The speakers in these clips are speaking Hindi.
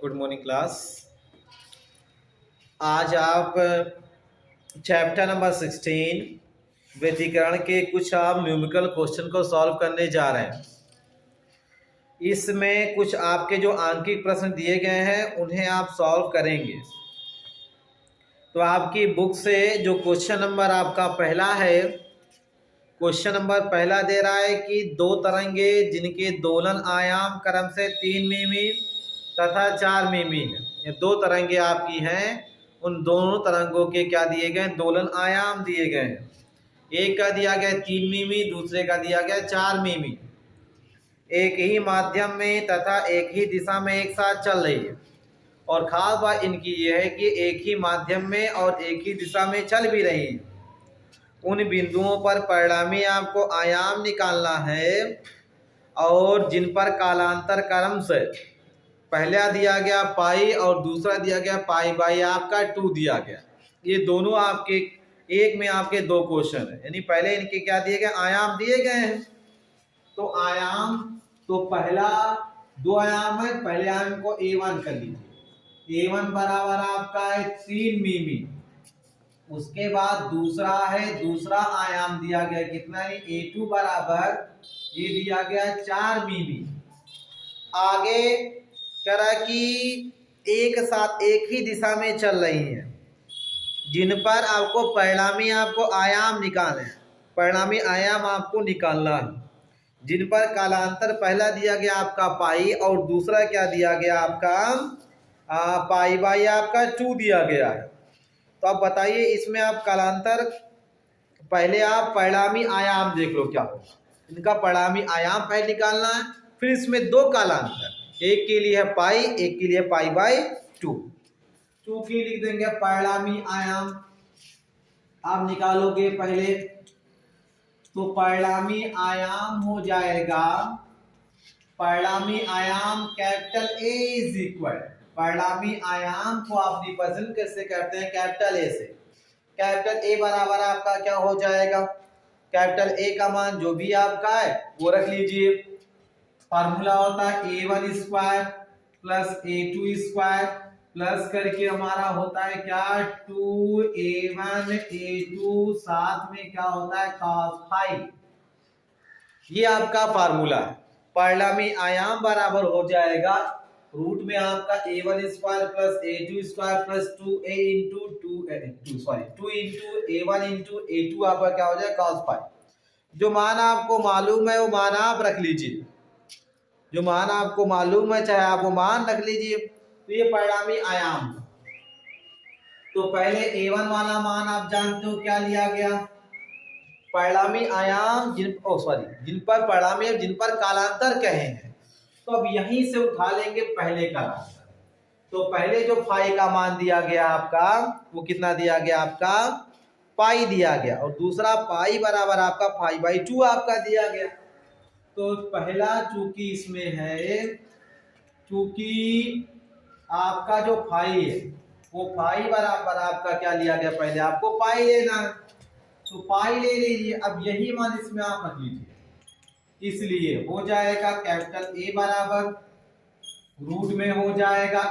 Good morning class. आज आप चैप्टर नंबर 16 व्यधिकरण के कुछ आप न्यूमेरिकल क्वेश्चन को सॉल्व करने जा रहे हैं। इसमें कुछ आपके जो आंकिक प्रश्न दिए गए हैं उन्हें आप सॉल्व करेंगे। तो आपकी बुक से जो क्वेश्चन नंबर आपका पहला है, क्वेश्चन नंबर पहला दे रहा है कि दो तरंगे जिनके दोलन आयाम क्रम से 3 मिमी तथा 4 मिमी है। ये दो तरंगे आपकी हैं, उन दोनों तरंगों के क्या दिए गए, दोलन आयाम दिए गए हैं। एक का दिया गया 3 मिमी, दूसरे का दिया गया 4 मिमी। एक ही माध्यम में तथा एक ही दिशा में एक साथ चल रही है। और खास बात इनकी यह है कि एक ही माध्यम में और एक ही दिशा में चल भी रही है। उन बिंदुओं पर परिणामी आपको आयाम निकालना है और जिन पर कालांतर क्रम से पहला दिया गया पाई और दूसरा दिया गया पाई बाई आपका 2 दिया गया। ये दोनों आपके एक में आपके दो क्वेश्चन है, यानी पहले इनके क्या दिए गए, आयाम दिए गए हैं। तो आयाम तो पहला दो आयाम है, पहले आयाम को A1 कर लीजिए। A1 बराबर आपका है 3 मिमी। उसके बाद दूसरा है, दूसरा आयाम दिया गया कितना है, A2 बराबर ये दिया गया 4 मिमी। आगे करा कि एक साथ एक ही दिशा में चल रही हैं, जिन पर आपको परिणामी आपको आयाम निकालना है। परिणामी आयाम आपको निकालना है जिन पर कालांतर पहला दिया गया आपका पाई और दूसरा क्या दिया गया आपका पाई बाई आपका 2 दिया गया है। तो आप बताइए इसमें आप कालांतर पहले आप परिणामी आयाम देख लो क्या होगा। इनका परिणामी आयाम पहले निकालना है, फिर इसमें दो कालांतर, एक के लिए है पाई, एक के लिए पाई बाई 2। 2 की लिख देंगे परिणामी आयाम। आप निकालोगे पहले तो परिणामी आयाम हो जाएगा, परिणामी आयाम कैपिटल ए इज इक्वल, परिणामी आयाम को आप रिप्रेजेंट कैसे करते हैं, कैपिटल ए से। कैपिटल ए बराबर आपका क्या हो जाएगा, कैपिटल ए का मान जो भी आपका है वो रख लीजिए। फार्मूला होता है A1 square plus A2 square plus करके हमारा होता है क्या 2A1 A2 साथ में क्या होता है cos फाई। ये आपका फार्मूला है। परिणामी आयाम बराबर हो जाएगा रूट में आपका A1 square plus A2 square plus 2A into 2 into A1 into A2 आपका क्या हो जाएगा cos फाई। जो मान आपको मालूम है वो मान आप रख लीजिए, जो मान आपको मालूम है चाहे आप वो मान रख लीजिए। तो ये परिणामी आयाम। तो पहले A1 वाला मान आप जानते हो क्या लिया गया, परिणामी आयाम जिन पर परिणामी जिन पर कालांतर कहे हैं। तो अब यहीं से उठा लेंगे पहले कालांतर। तो पहले जो फाई का मान दिया गया आपका वो कितना दिया गया आपका पाई दिया गया, और दूसरा पाई बराबर आपका पाई बाई 2 आपका दिया गया। तो पहला चूंकि इसमें है, चूंकि आपका जो फाई है वो फाई बराबर आपका क्या लिया गया, पहले आपको पाई लेना है तो पाई ले लीजिए। अब यही मान इसमें आप रख लीजिए, इसलिए हो जाएगा कैपिटल ए बराबर रूट में हो जाएगा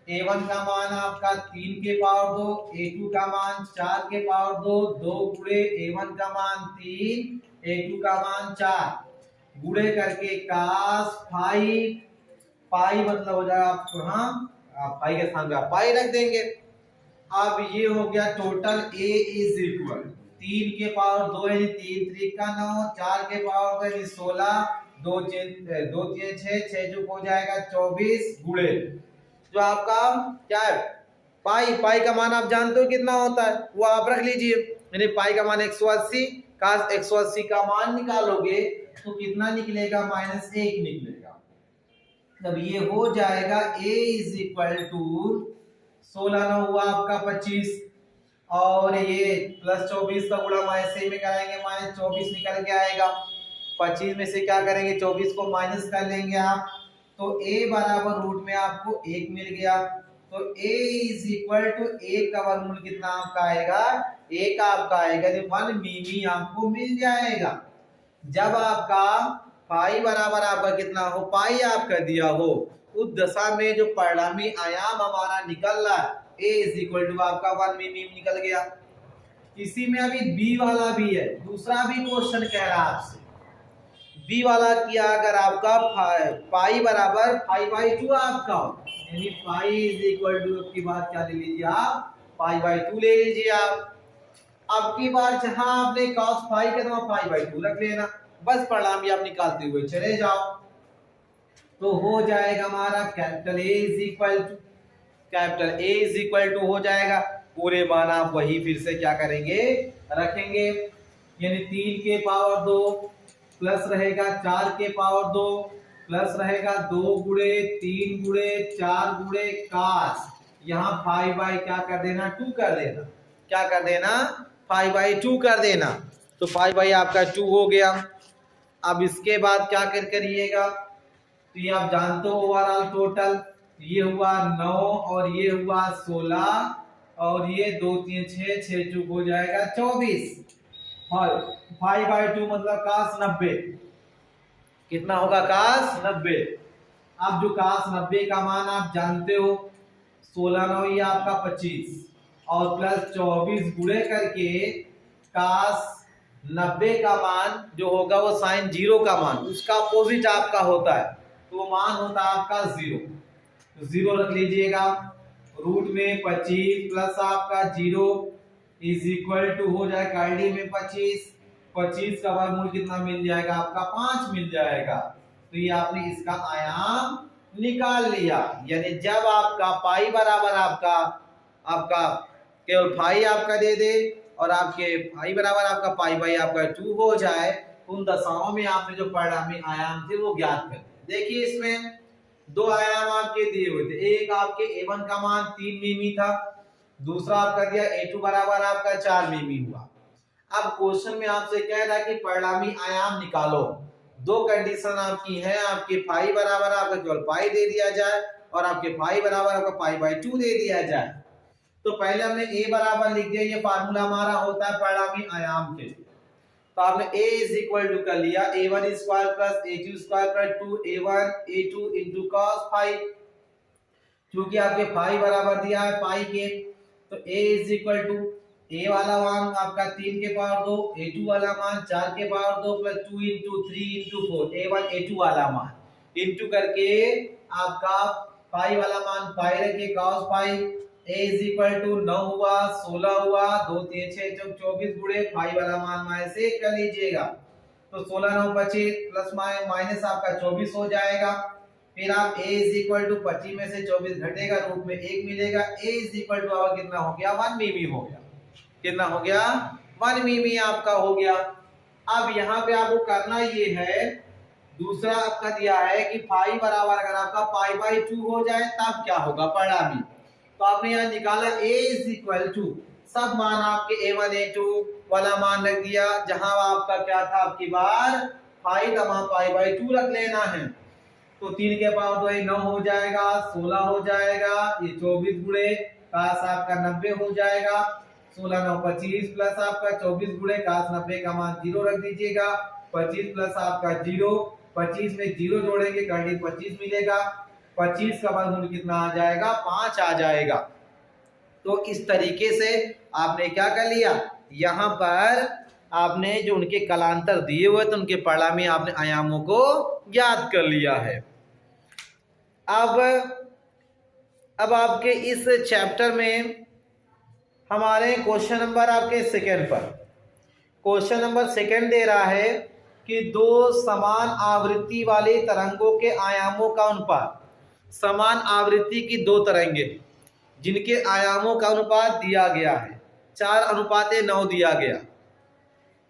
A1 का मान आपका 3 के पावर 2, A2 का मान 4 के पावर 2, 2 गुणे A1 का मान 3, A2 का मान 4 गुणे करके cos फाई, पाई मतलब हो जाएगा आपको, हाँ पाई के स्थान पे आप पाई रख देंगे। अब ये हो गया टोटल A इज इक्वल 3 के पावर 2 यानी 3 3 का 9, 4 के पावर 2 यानी 16, 2 3 6 जो हो जाएगा 24 गुणे जो आपका क्या है पाई का मान आप जानते हो कितना होता है वो आप रख लीजिए, यानी पाई का मान 180। काश 180 का मान निकालोगे तो कितना निकलेगा, -1 निकलेगा। तब ये हो जाएगा A इज इक्वल टू 16 ना हुआ आपका 25, और ये प्लस 24 का गुणा -1 में कराएंगे -24 निकल के आएगा। 25 में से क्या करेंगे 24 को माइनस कर लेंगे आप, तो A बराबर रूट में आपको 1 मिल गया। तो A इज इक्वल टू 1 का वर्गमूल कितना आपका आएगा, 1 आपका आएगा, 1 मिमी आपको मिल जाएगा। जब आपका पाई बराबर आपका कितना हो, पाई आपका दिया हो उस दशा में जो परिणामी आयाम हमारा निकल रहा है ए इज इक्वल टू आपका 1 मिमी निकल गया। इसी में अभी बी वाला भी है, दूसरा भी क्वेश्चन कह रहा है आपसे। बी वाला किया अगर आपका पाई बराबर 5/2 आपका, यानी पाई इज इक्वल टू की बात क्या ले लीजिए आप, पाई/2 ले लीजिए आप। अब की बार जहां आपने cos फाई के तो पाई/2 रख लेना, बस परिणाम आप निकालते हुए चले जाओ। तो हो जाएगा हमारा capital A is equal to, capital A is equal to हो जाएगा पूरे मान आप वही फिर से क्या करेंगे रखेंगे, यानी 3 के पावर 2 प्लस रहेगा 4 के पावर 2 प्लस रहेगा 2 गुणे 3 गुणे 4 गुणे कास, यहाँ 5 क्या कर देना 2 कर देना, क्या कर देना 5/2 कर देना। तो 5 आपका 2 हो गया। अब इसके बाद क्या करिएगा, तो ये आप जानते हो ओवरऑल टोटल ये हुआ 9 और ये हुआ 16 और ये 2 3 6 6 चूक हो जाएगा 24। 5/2 मतलब काश 90, कितना होगा काश 90। अब जो काश 90 का मान आप जानते हो 16 9 ये आपका 25 और प्लस 24 गुणे करके काश 90 का मान जो होगा वो साइन 0 का मान उसका अपोजिट आपका होता है, तो वो मान होता है आपका 0। तो 0 रख लीजिएगा, रूट में 25 प्लस आपका 0 इज इक्वल टू हो जाएगा आईडी में 25 का वर्गमूल कितना मिल जाएगा आपका 5 मिल जाएगा। तो ये आपने इसका आयाम निकाल लिया, यानी जब आपका पाई बराबर आपका केवल पाई आपका दे दे और आपके पाई बराबर आपका पाई आपका 2 हो जाए, उन दशाओं में आपने जो परिणामी आयाम थे वो ज्ञात कर। देखिए इसमें 2 आयाम आपके दिए हुए थे, एक आपके a1 का मान 3 मिमी था, दूसरा आपका दिया a2 बराबर आपका 4 मिमी हुआ। अब क्वेश्चन में आपसे कह रहा है कि परिणामी आयाम निकालो। 2 कंडीशन आपकी है, आपके पाई बराबर आपका केवल पाई दे दिया जाए और आपके पाई बराबर आपका पाई/2 दे दिया जाए। तो पहले हमने a बराबर लिख दिया, ये फार्मूला हमारा होता है परिणामी आयाम के। तो आपने a इज इक्वल टू कर लिया a1 square plus a2 square plus 2a1 a2 into cos phi, क्योंकि आपके फाई बराबर दिया है पाई के, तो a is equal to a वाला मान आपका 3 के पावर 2 a2 वाला मान 4 के power 2 plus 2 into 3 into 4 a1 a2 वाला मान इंटू करके आपका पाई वाला मान पाई रखे cos phi a is equal to 9 हुआ 16 हुआ 2 3 6 24 गुणे पाई वाला मान माइनस 1 कर लीजिएगा, तो 16 9 25 प्लस माइनस आपका 24 हो जाएगा। फिर आप a इज इक्वल टू 25 में से 24 घटेगा रूट में 1 मिलेगा, a इज इक्वल टू आपका कितना हो गया 1 मिमी हो गया, कितना हो गया 1 मिमी आपका हो गया। अब यहाँ पे आपको करना ये है, दूसरा आपका दिया है कि पाई बराबर अगर आपका पाई/2 हो जाए तब क्या होगा परिणामी, तो आपने यहाँ निकाला a इज इक्वल टू सब मान आपके a1 a2 वाला मान रख दिया, जहां आपका क्या था आपकी बार पाई/2 रख लेना है। तो 3 के पावर 2 9 हो जाएगा 16 हो जाएगा, ये 24 गुणे काश आपका 90 हो जाएगा, 16 9 25 प्लस आपका 24 गुणे काश 90 का मान 0 रख दीजिएगा, 25 प्लस आपका 0 25 में 0 जोड़ेंगे करंट 25 मिलेगा, 25 का वर्गमूल कितना आ जाएगा 5 आ जाएगा। तो इस तरीके से आपने क्या कर लिया, यहाँ पर आपने जो उनके कलांतर दिए हुए थे उनके परिणामी आपने आयामों को ज्ञात कर लिया है। अब आपके इस चैप्टर में हमारे क्वेश्चन नंबर आपके सेकंड पर, क्वेश्चन नंबर सेकंड दे रहा है कि 2 समान आवृत्ति वाले तरंगों के आयामों का अनुपात, समान आवृत्ति की 2 तरंगे जिनके आयामों का अनुपात दिया गया है 4:9 दिया गया,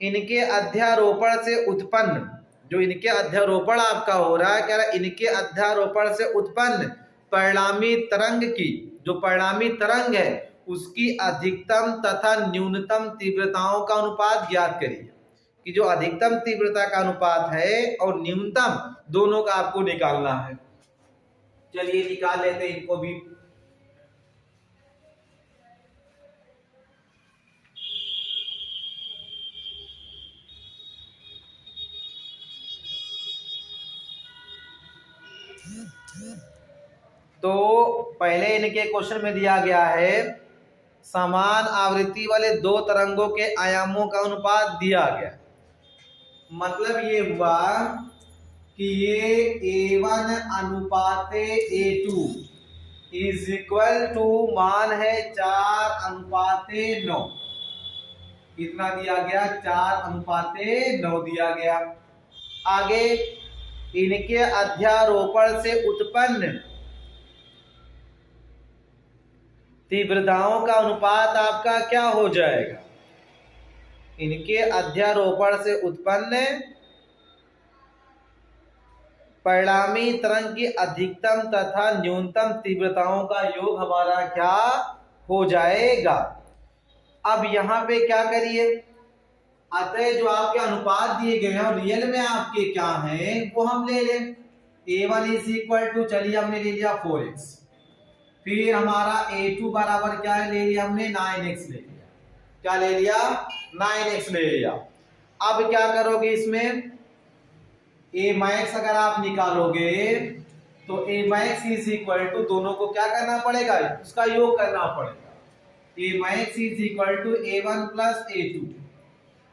इनके अध्यारोपण से उत्पन्न, जो इनके अध्यारोपण आपका हो रहा है, कह रहा है इनके अध्यारोपण से उत्पन्न परिणामी तरंग की, जो परिणामी तरंग है उसकी अधिकतम तथा न्यूनतम तीव्रताओं का अनुपात ज्ञात करिए, कि जो अधिकतम तीव्रता का अनुपात है और न्यूनतम दोनों का आपको निकालना है। चलिए निकाल लेते हैं इनको भी। तो पहले इनके क्वेश्चन में दिया गया है समान आवृत्ति वाले दो तरंगों के आयामों का अनुपात दिया गया। मतलब ये हुआ कि ये A1 अनुपाते A2 is equal to मान है 4 अनुपाते 9। कितना दिया गया? 4 अनुपाते 9 दिया गया। आगे इनके अध्यारोपण से उत्पन्न तीव्रताओं का अनुपात आपका क्या हो जाएगा? इनके अध्यारोपण से उत्पन्न परिणामी तरंग की अधिकतम तथा न्यूनतम तीव्रताओं का योग हमारा क्या हो जाएगा? अब यहाँ पे क्या करिए, अतः जो आपके अनुपात दिए गए हैं और रियल में आपके क्या हैं वो हम ले लें। A1 इज इक्वल टू, चलिए हमने ले लिया 4x, फिर हमारा A2 बराबर क्या है ले लिया हमने 9x ले लिया। क्या ले लिया? 9x ले लिया। अब क्या करोगे इसमें A max अगर आप निकालोगे तो A max is equal to, दोनों को क्या करना पड़ेगा? उसका योग करना पड़ेगा। A max is equal to A1 plus A2।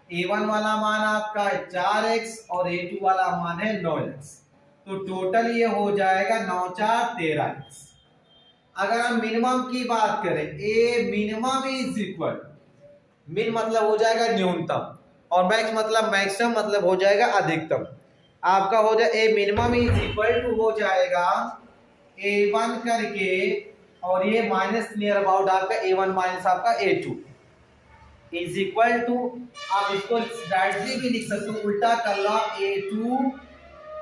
A1 वाला मान आपका है 4x और A2 वाला मान है 9x, तो टोटल ये हो जाएगा 9 4 13x। अगर हम मिनिमम की बात करें, A मिनिमम इज इक्वल, मिन मतलब हो जाएगा न्यूनतम और मैक्स मतलब मैक्सिमम मतलब हो जाएगा अधिकतम। आपका हो जाए A minimum is equal to हो जाएगा A1 करके और ये माइनस नियर अबाउट आपका A1 माइनस आपका A2 इज इक्वल टू, आप इसको डायरेक्टली भी लिख सकते हो, उल्टा कर लो, A2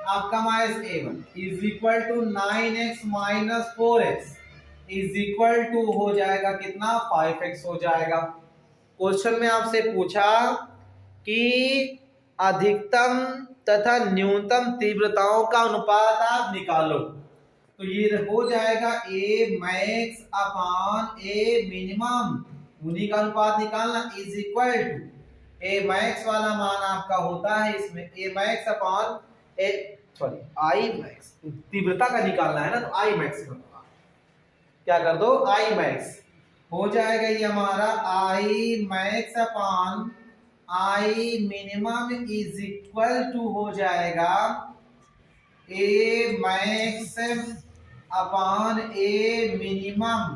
आपका minus A1 is equal to 9x minus 4x is equal to हो जाएगा कितना? 5x हो जाएगा। क्वेश्चन में आपसे पूछा कि अधिकतम तथा न्यूनतम तीव्रताओं का अनुपात आप निकालो, तो ये हो जाएगा A max upon A minimum, उन्हीं का अनुपात निकालना is equal to A max वाला मान आपका होता है इसमें A max upon I max, तीव्रता का निकालना है ना, तो I मैक्स क्या कर दो I मैक्स हो जाएगा ये हमारा I max upon I minimum is equal to हो जाएगा A max upon A minimum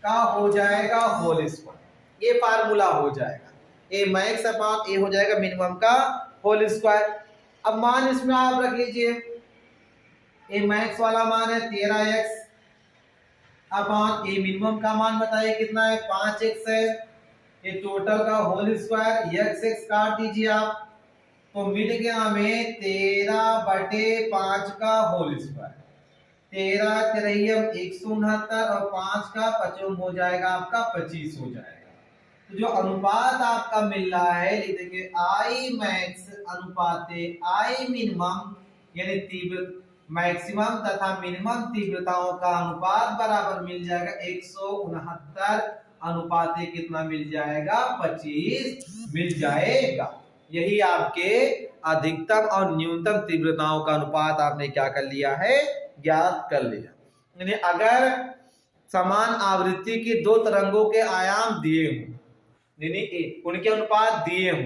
का हो जाएगा होल स्क्वायर। ये फार्मूला हो जाएगा A मैक्स अपॉन A हो जाएगा मिनिमम का होल स्क्वायर। अब मान इसमें आप रख लीजिए, A मैक्स वाला मान है 13x अपॉन A मिनिमम का मान बताइए कितना है? 5x है। ये टोटल का होल स्क्वायर, x काट दीजिए आप, तो मिल गया हमें 13/5 का होल स्क्वायर। 13 तिरहियम 169 और 5 का 55 हो जाएगा आपका 25 हो जाएगा। तो जो अनुपात आपका मिल रहा है लिख देंगे I मैक्स अनुपाते I मिनिमम, यानी तीव्र मैक्सिमम तथा मिनिमम तीव्रताओं का अनुपात बराबर मिल जाएगा 169 अनुपाते कितना मिल जाएगा? 25 मिल जाएगा। यही आपके अधिकतम और न्यूनतम तीव्रताओं का अनुपात आपने क्या कर लिया है? ज्ञात कर लिया। यानी अगर समान आवृत्ति की दो तरंगों के आयाम दिए हों, यानी उनके अनुपात दिए हों,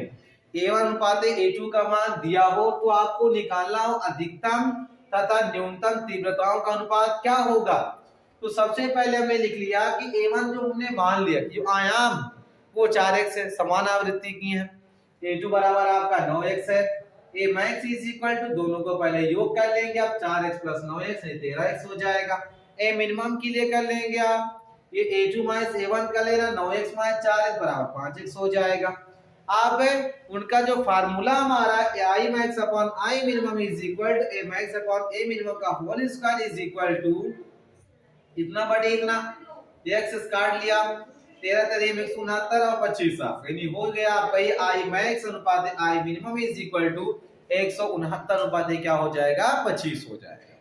A1 अनुपात A2 का मान दिया हो, तो आपको निकालना हो अधिकतम तथा न्यूनतम तीव्रताओं का अनुपात क्या होगा। तो सबसे पहले हमने लिख लिया कि A1 जो हमने मान लिया कि आयाम वो 4x है, समान आवृत्ति की है। A2 बराबर आपका 9x है। A max is equal to, दोनों को पहले योग कर लेंगे आप, 4x प्लस 9x 13x हो जाएगा। A मिनिमम के लिए कर लेंगे आप, ये A2 माइनस A1 का लेना, 9x माइनस 4x बराबर 5x हो जाएगा। अब उनका जो फार्मूला हमारा I max upon I minimum is equal to A max upon A minimum का whole square is equal to इतना बटे इतना, x काट लिया, 13 13 में 169 और 25 यानी हो गया आपका ये I मैक्स अनुपात I minimum is equal to 169 अनुपात क्या हो जाएगा? 25 हो जाएगा।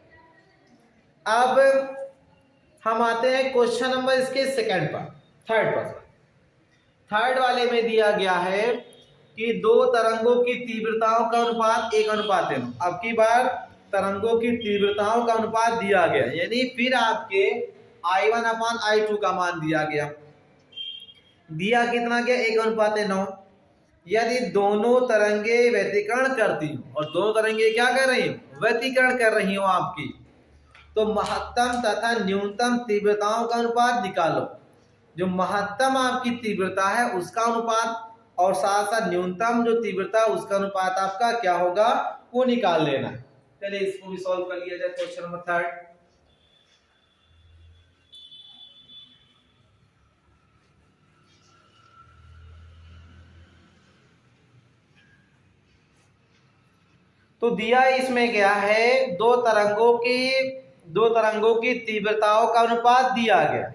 अब हम आते हैं क्वेश्चन नंबर इसके सेकंड पर, थर्ड वाले में दिया गया है कि दो तरंगों की तीव्रताओं का अनुपात 1:9। अब की बार तरंगों की तीव्रताओं का अनुपात दिया गया, यानी फिर आपके I1/I2 का मान दिया गया। दिया कितना गया? 1:9। यदि दोनों तरंगे व्यतिकरण करती हो, और दोनों तरंगे क्या कर रही हो? व्यतिकरण कर रही हो आपकी, तो महत्तम तथा न्यूनतम तीव्रताओं का अनुपात निकालो। जो महत्तम आपकी तीव्रता है उसका अनुपात और साथ साथ न्यूनतम जो तीव्रता है उसका अनुपात आपका क्या होगा वो निकाल लेना। चलिए इसको भी सॉल्व कर लिया जाए। Question number 3। तो दिया इसमें क्या है, दो तरंगों की तीव्रताओं का अनुपात दिया गया।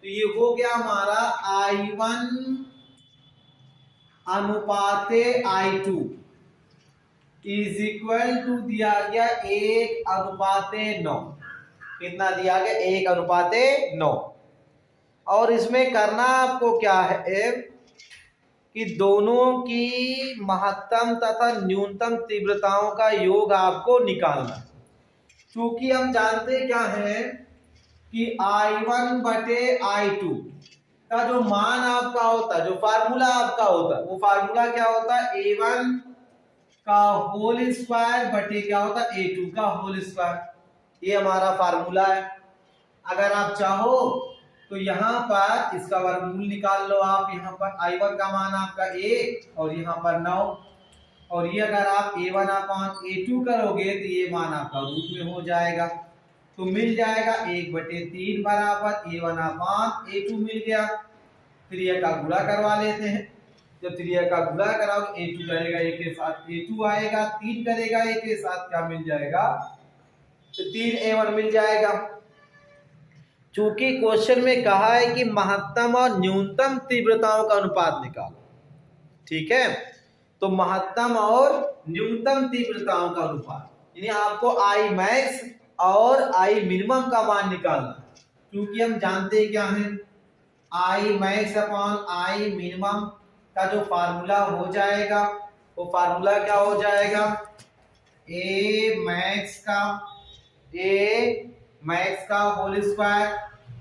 तो ये हो गया हमारा I1/I2 इज इक्वल टू दिया गया 1:9। कितना दिया गया? 1:9। और इसमें करना आपको क्या है कि दोनों की महत्तम तथा न्यूनतम तीव्रताओं का योग आपको निकालना। क्योंकि हम जानते क्या है कि I1/I2 का जो मान आपका होता है, जो फार्मूला आपका होता है, वो फार्मूला क्या होता है? A1 का होल स्क्वायर बटे क्या होता है? A2 का होल स्क्वायर। ये हमारा फार्मूला है। अगर आप चाहो तो यहाँ पर इसका वर्गमूल निकाल लो आप। यहाँ पर I1 का मान आपका 1 और यहाँ पर 9, और ये अगर आप A1/A2 करोगे तो ये मान आपका रूट में हो जाएगा। तो मिल जाएगा 1/3 बराबर A1/A2 मिल गया। त्रिया का गुणा करवा लेते हैं। जब त्रिया का गुणा कराओगे A2 करेगा 1 के साथ A2 आएगा, 3 करेगा 1 के साथ क्या मिल जाएगा? तो 3A1 मिल जाएगा। चूंकि क्वेश्चन में कहा है कि महत्तम और न्यूनतम तीव्रताओं का अनुपात निकालो, ठीक है? तो महत्तम और न्यूनतम तीव्रताओं का अनुपात, यानी आपको I मैक्स और I मिनिमम का मान निकालना। क्योंकि हम जानते हैं क्या है, I max upon I minimum का जो फार्मूला हो जाएगा वो फार्मूला क्या हो जाएगा? A मैक्स का होल स्क्वायर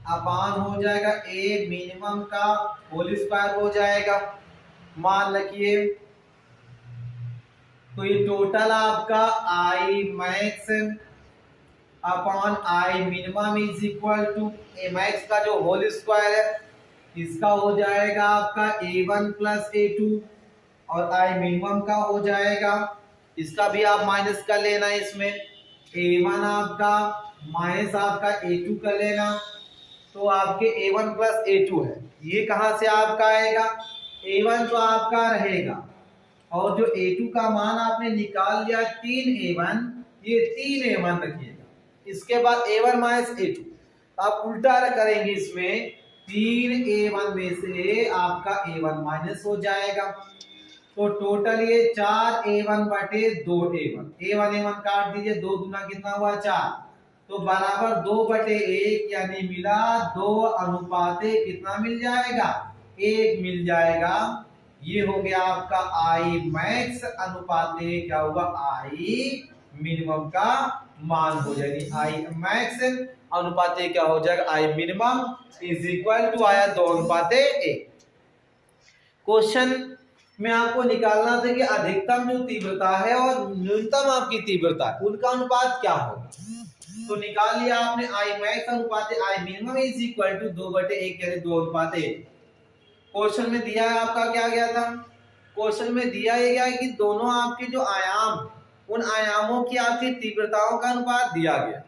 अपॉन हो जाएगा A मिनिमम का होल स्क्वायर हो जाएगा। मान रखिए तो ये टोटल आपका I max upon I minimum is equal to A max का जो होल स्क्वायर है इसका हो जाएगा आपका A1 प्लस A2 और I मिनिमम का हो जाएगा, इसका भी आप माइनस कर लेना। इसमें A1 आपका माइनस आपका A2 कर लेना, तो आपके A1 प्लस A2 है। ये कहां से आपका आएगा? A1 तो आपका रहेगा और जो A2 का मान आपने निकाल लिया 3A1, ये 3A1 रखिएगा। इसके बाद A1 माइनस A2 आप उल्टा करेंगे, इसमें 3A1 में से आपका A1 माइनस हो जाएगा। तो टोटल ये 4A1 बटे 2A1। A1 काट दीजिए, 2 दूना कितना हुआ? 4, तो बराबर 2/1, यानी मिला 2:1 कितना मिल जाएगा? 1 मिल जाएगा। ये हो गया आपका I मैक्स अनुपात क्या होगा? I मिनिमम का मान हो जाएगा। I मैक्स अनुपात क्या हो जाएगा? I minimum is equal to आया 2:1। क्वेश्चन में आपको निकालना था कि अधिकतम जो तीव्रता है और न्यूनतम आपकी तीव्रता है उनका अनुपात क्या होगा। तो निकाल लिया आपने I मैक्स अनुपात I minimum is equal to 2/1, यानी 2:1। क्वेश्चन में दिया है आपका क्या गया था? क्वेश्चन में दिया ये गया है कि दोनों आपके जो आयाम, उन आयामों की आपकी तीव्रताओं का अनुपात दिया गया,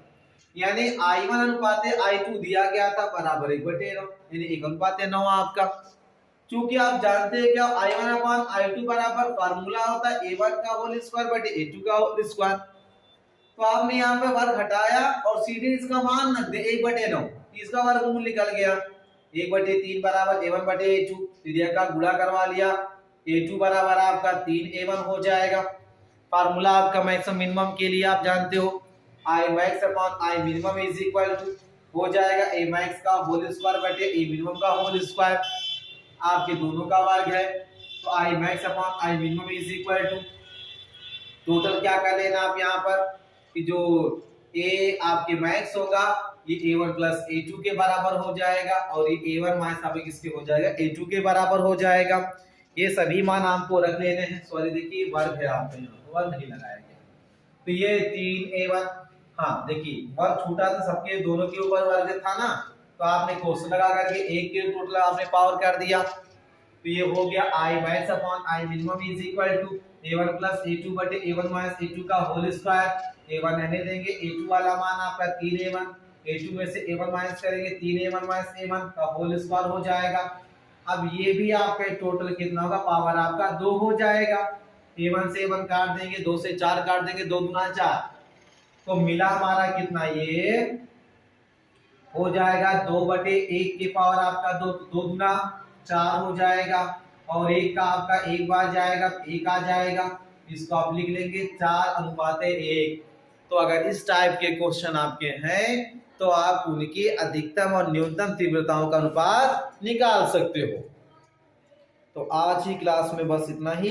यानी I1 अनुपात I2 दिया गया था बराबर 1/9, यानी 1:9 आपका। क्योंकि आप जानते हैं क्या, I1/I2 बराबर फार्मूला होता है A1 का होल स्क्वायर बटे A2 का होल स्क्वायर। तो आपने यहाँ पे वर्ग हटाया और सीधे इसका मान रख दे 1/9, इसका वर्गमूल निकल गया। 1/3 बराबर A1/A2, सीधे का गुणा करवा लिया, A2 बराबर आपका 3A1 हो जाएगा। फार्मूला आपका मैक्सिमम मिनिमम के लिए आप जानते हो, I max upon I minimum is equal to हो जाएगा A मैक्स का होल स्क्वायर बटे A मिनिमम का होल स्क्वायर। आपके दोनों का वर्ग है, तो I max upon I minimum is equal to total क्या कर लेना आप यहाँ पर कि जो ए आपके मैक्स होगा ये A1 प्लस A2 के बराबर हो जाएगा और ये A1 माइनस आपके किसके हो जाएगा A2 के बराबर हो जाएगा। ये सभी मान आपको रख लेने हैं। सॉरी देखिए वर्ग है आपको यहाँ वर्ग नहीं लगाया गया। तो ये 3A1 हाँ देखिए वर्ग छूटा था सबके दोनों के ऊपर वर्ग था ना, तो आपने क्वेश्चन लगा करके एक के टोटल आपने पावर कर दिया। तो ये हो गया I max upon I minimum is equal to A1 plus A2 बटे A1 माइनस A2 का होल स्क्वायर। A1 रहने देंगे, A2 वाला मान आपका 3A1, A2 में से A1 माइनस करेंगे 3A1 माइनस A1 का होल स्क्वायर हो जाएगा। अब ये भी आपका टोटल कितना होगा पावर आपका 2 हो जाएगा। A1 से A1 काट देंगे, 2 से 4 काट देंगे, 2 दूना 4, तो मिला हमारा कितना ये हो जाएगा 2 बटे 1 के पावर आपका 2, 2 दूना 4 हो जाएगा और 1 का आपका एक बार जाएगा 1 आ जाएगा। इसको आप लिख लेंगे 4:1। तो अगर इस टाइप के क्वेश्चन आपके हैं तो आप उनकी अधिकतम और न्यूनतम तीव्रताओं का अनुपात निकाल सकते हो। तो आज की क्लास में बस इतना ही।